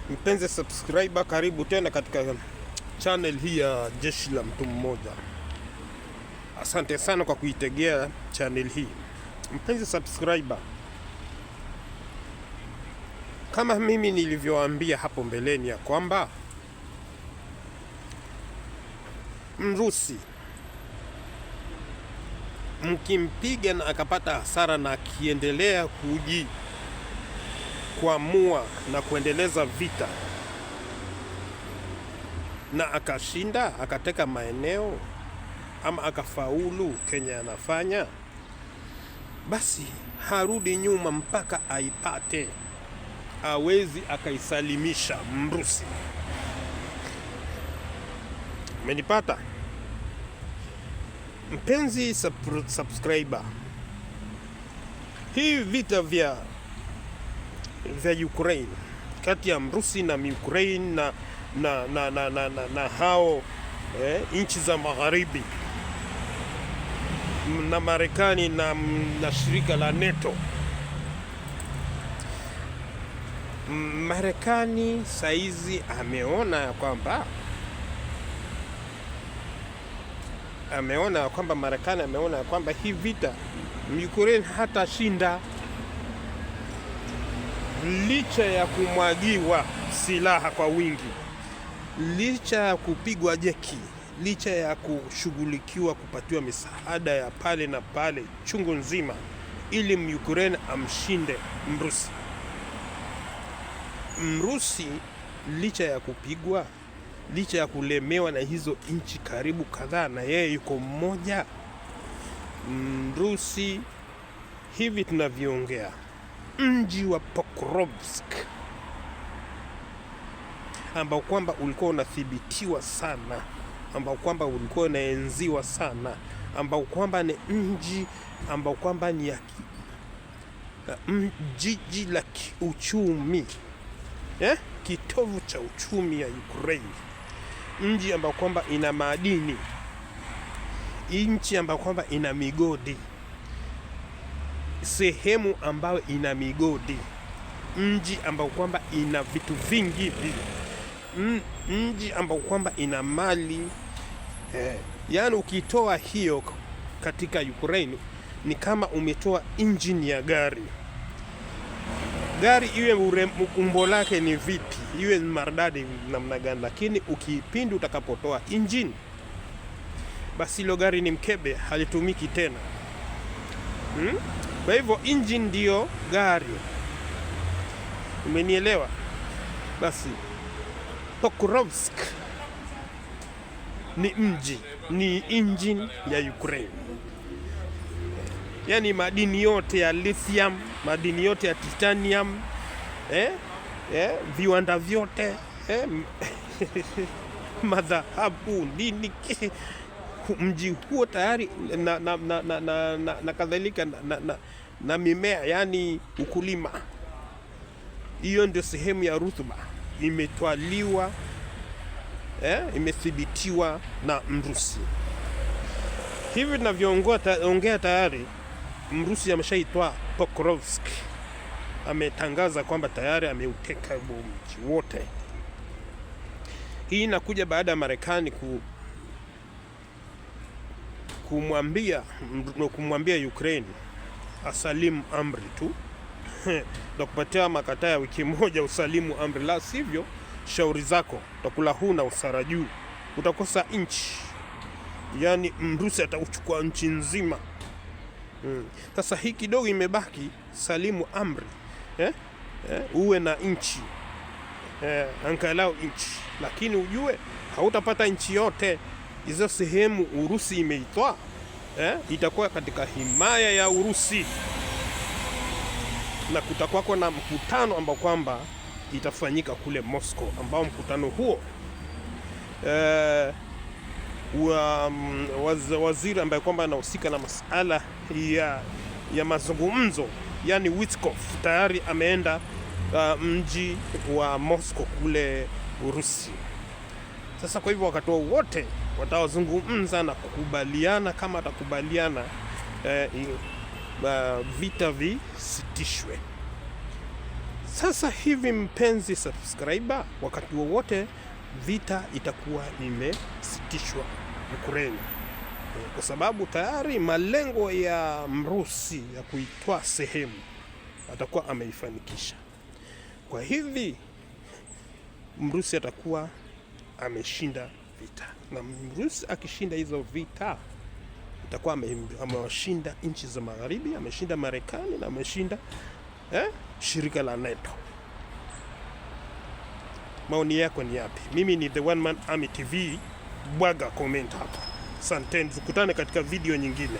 Mpenzi subscriber, karibu tena katika channel hii ya Jeshi la Mtu Mmoja. Asante sana kwa kuitegea channel hii. Mpenzi subscriber, kama mimi nilivyowaambia hapo mbeleni ya kwamba Mrusi mkimpiga na akapata hasara na akiendelea kuamua na kuendeleza vita na akashinda, akateka maeneo ama akafaulu Kenya anafanya, basi harudi nyuma mpaka aipate. Hawezi akaisalimisha Mrusi. Umenipata mpenzi subscriber? Hii vita vya Ukraine, kati ya Mrusi na Ukraine na hao nchi za magharibi na Marekani na shirika la NATO. Marekani saizi ameona ya kwamba hii vita Ukraine hatashinda, licha ya kumwagiwa silaha kwa wingi, licha ya kupigwa jeki, licha ya kushughulikiwa kupatiwa misaada ya pale na pale chungu nzima, ili Ukraine amshinde Mrusi. Mrusi licha ya kupigwa, licha ya kulemewa na hizo nchi karibu kadhaa, na yeye yuko mmoja. Mrusi hivi tunavyoongea, mji wa Pokrovsk ambao kwamba ulikuwa unathibitiwa sana, ambao kwamba ulikuwa unaenziwa sana, ambao kwamba ni mji ambao kwamba ni jiji la kiuchumi, kitovu cha uchumi ya Ukraine, mji ambao kwamba ina madini, nchi ambao kwamba ina migodi, sehemu ambayo ina migodi, mji ambao kwamba ina vitu vingi, mji ambao kwamba ina mali. Yaani ukitoa hiyo katika Ukraine ni kama umetoa engine ya gari. Gari iwe umbo lake ni vipi, iwe maridadi namna gani, lakini ukipindi utakapotoa engine, basi hilo gari ni mkebe, halitumiki tena. Kwa hivyo engine ndio gari. Umenielewa? Basi Pokrovsk ni mji, ni engine ya Ukraine. Yaani madini yote ya lithium, madini yote ya titanium, viwanda vyote, madhahabu, nini, mji huo tayari na kadhalika na mimea, yani ukulima. Hiyo ndio sehemu ya rutuba imetwaliwa, imethibitiwa na Mrusi. Hivi tunavyoongea tayari Mrusi ameshaitwa Pokrovsk. Ametangaza kwamba tayari ameuteka mji wote. Hii inakuja baada ya Marekani kumwambia Ukraine asalimu amri tu na kupatia makataa ya wiki moja usalimu amri, la sivyo shauri zako utakula huna usara juu, utakosa nchi. Yaani Mrusi atauchukua nchi nzima. Sasa hii kidogo imebaki, salimu amri, uwe na nchi, angalau nchi, lakini ujue hautapata nchi yote. Hizo sehemu Urusi imeitoa, itakuwa katika himaya ya Urusi, na kutakuwa na mkutano ambao kwamba itafanyika kule Moscow, ambao mkutano huo waziri ambaye kwamba anahusika na masuala ya mazungumzo, yani Witkoff, tayari ameenda mji wa Moscow kule Urusi. Sasa kwa hivyo wakati wote watawazungumza na kukubaliana, kama atakubaliana vita visitishwe. Sasa hivi, mpenzi subscriber, wakati wowote vita itakuwa imesitishwa Ukraine, kwa sababu tayari malengo ya Mrusi ya kuitwaa sehemu atakuwa ameifanikisha. Kwa hivi Mrusi atakuwa ameshinda vita, na Mrusi akishinda hizo vita atakuwa amewashinda nchi za magharibi, ameshinda Marekani na ameshinda shirika la NATO. Maoni yako ni yapi? Mimi ni The One Man Army TV. Bwaga comment hapa. Asante, tukutane katika video nyingine.